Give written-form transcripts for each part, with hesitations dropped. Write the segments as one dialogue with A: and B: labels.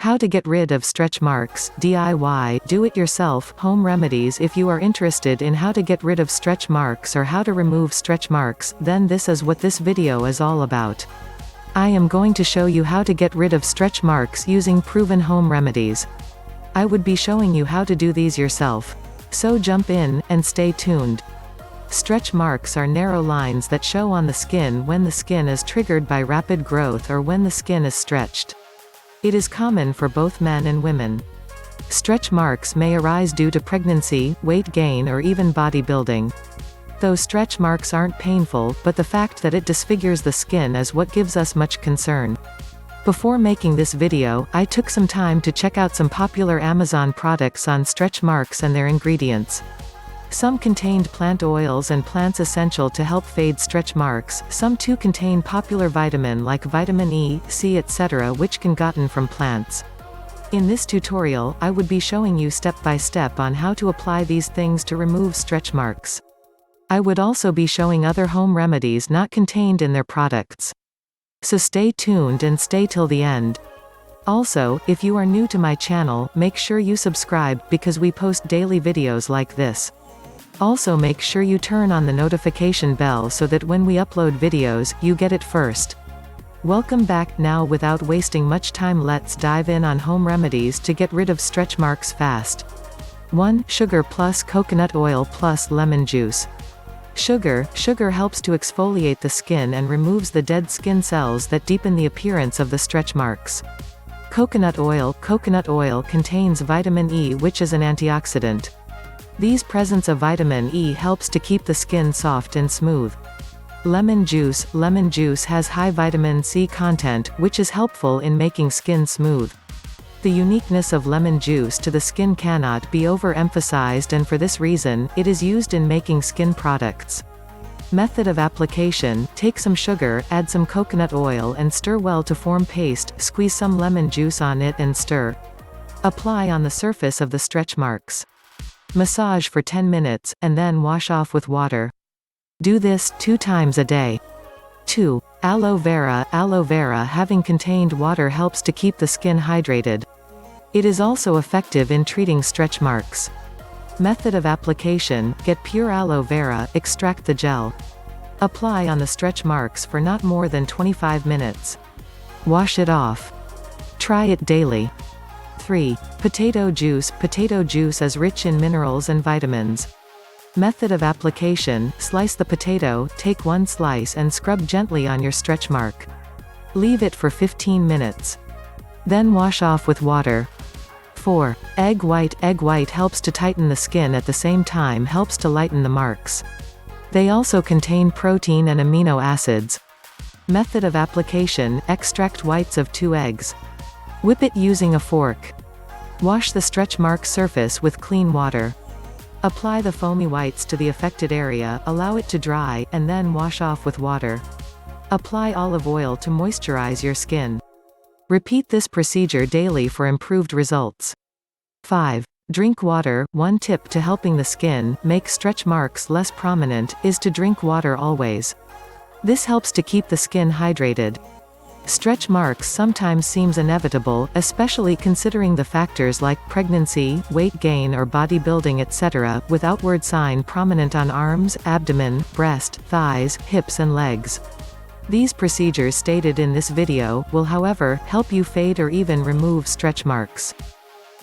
A: How to get rid of stretch marks, DIY, do-it-yourself, home remedies. If you are interested in how to get rid of stretch marks or how to remove stretch marks, then this is what this video is all about. I am going to show you how to get rid of stretch marks using proven home remedies. I would be showing you how to do these yourself. So jump in, and stay tuned. Stretch marks are narrow lines that show on the skin when the skin is triggered by rapid growth or when the skin is stretched. It is common for both men and women. Stretch marks may arise due to pregnancy, weight gain or even bodybuilding. Though stretch marks aren't painful, but the fact that it disfigures the skin is what gives us much concern. Before making this video, I took some time to check out some popular Amazon products on stretch marks and their ingredients. Some contained plant oils and plants essential to help fade stretch marks, some too contain popular vitamin like vitamin E, C etc. which can gotten from plants. In this tutorial, I would be showing you step by step on how to apply these things to remove stretch marks. I would also be showing other home remedies not contained in their products. So stay tuned and stay till the end. Also, if you are new to my channel, make sure you subscribe, because we post daily videos like this. Also make sure you turn on the notification bell so that when we upload videos, you get it first. Welcome back. Now without wasting much time, let's dive in on home remedies to get rid of stretch marks fast. 1. Sugar plus coconut oil plus lemon juice. Sugar helps to exfoliate the skin and removes the dead skin cells that deepen the appearance of the stretch marks. Coconut oil contains vitamin E, which is an antioxidant. These presence of vitamin E helps to keep the skin soft and smooth. Lemon juice has high vitamin C content, which is helpful in making skin smooth. The uniqueness of lemon juice to the skin cannot be overemphasized, and for this reason, it is used in making skin products. Method of application: take some sugar, add some coconut oil and stir well to form paste, squeeze some lemon juice on it and stir. Apply on the surface of the stretch marks. Massage for 10 minutes, and then wash off with water. Do this 2 times a day. 2. Aloe vera having contained water helps to keep the skin hydrated. It is also effective in treating stretch marks. Method of application: get pure aloe vera, extract the gel. Apply on the stretch marks for not more than 25 minutes. Wash it off. Try it daily. 3. Potato juice is rich in minerals and vitamins. Method of application: slice the potato, take 1 slice and scrub gently on your stretch mark. Leave it for 15 minutes. Then wash off with water. 4. Egg white helps to tighten the skin, at the same time helps to lighten the marks. They also contain protein and amino acids. Method of application: extract whites of 2 eggs. Whip it using a fork. Wash the stretch mark surface with clean water. Apply the foamy whites to the affected area, allow it to dry, and then wash off with water. Apply olive oil to moisturize your skin. Repeat this procedure daily for improved results. 5. Drink water. One tip to helping the skin make stretch marks less prominent is to drink water always. This helps to keep the skin hydrated. Stretch marks sometimes seems inevitable, especially considering the factors like pregnancy, weight gain or bodybuilding etc., with outward sign prominent on arms, abdomen, breast, thighs, hips and legs. These procedures stated in this video will, however, help you fade or even remove stretch marks.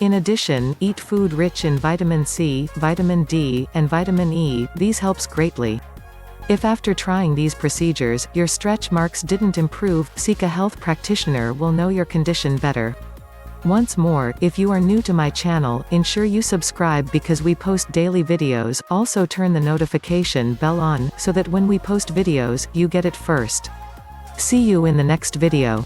A: In addition, eat food rich in vitamin C, vitamin D, and vitamin E. These helps greatly. If after trying these procedures, your stretch marks didn't improve, seek a health practitioner will know your condition better. Once more, if you are new to my channel, ensure you subscribe because we post daily videos. Also turn the notification bell on, so that when we post videos, you get it first. See you in the next video.